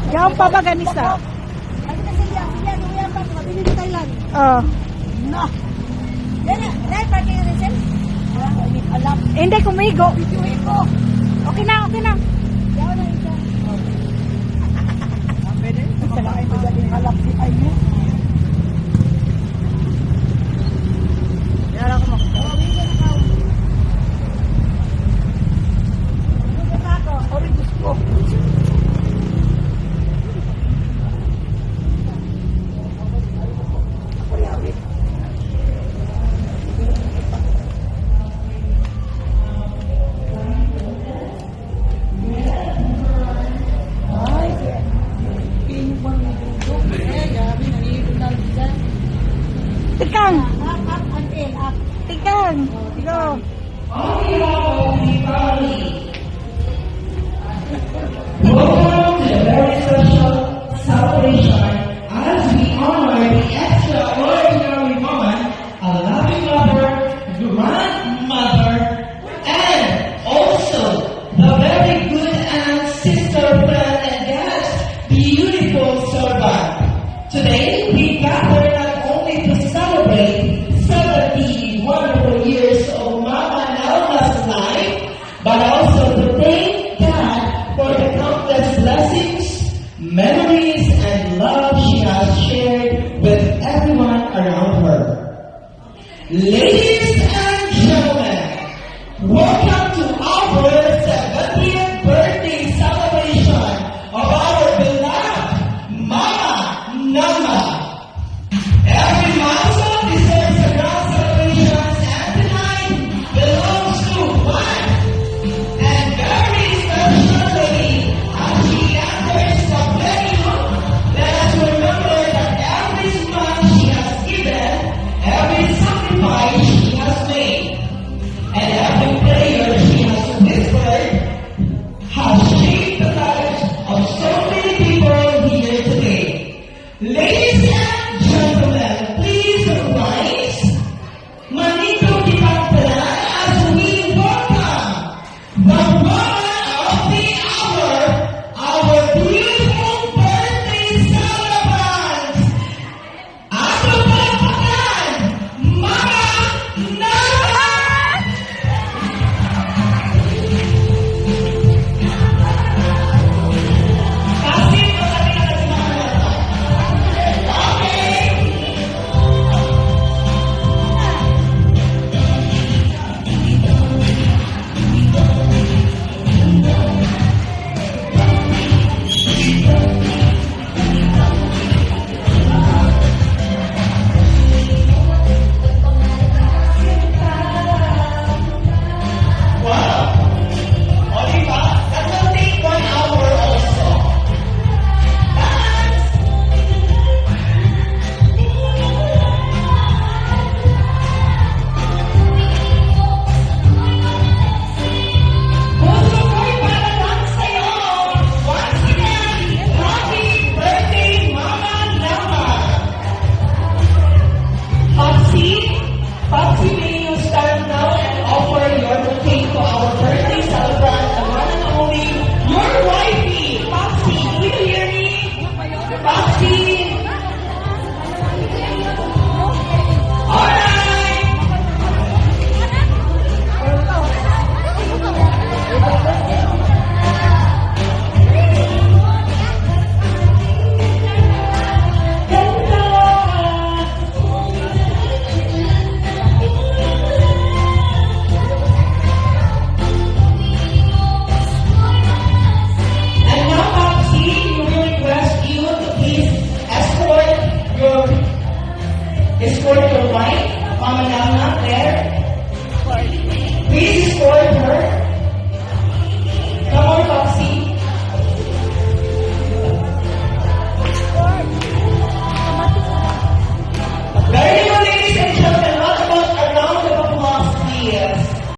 Yang pa ba ganisa? Oh. No. Dahil pati rin siya. Alam. Hindi kumigo. Bituin ko. Okay na, okay na. Yaw na isa. Pwede? Masalain mo dyan yung halap si ay mo. Yara ko mo. Origos ko. Tikang. Up until up. Tikang. Go. Welcome to a very special celebration as we honor the extraordinary woman, a loving mother, grandmother, and also the very good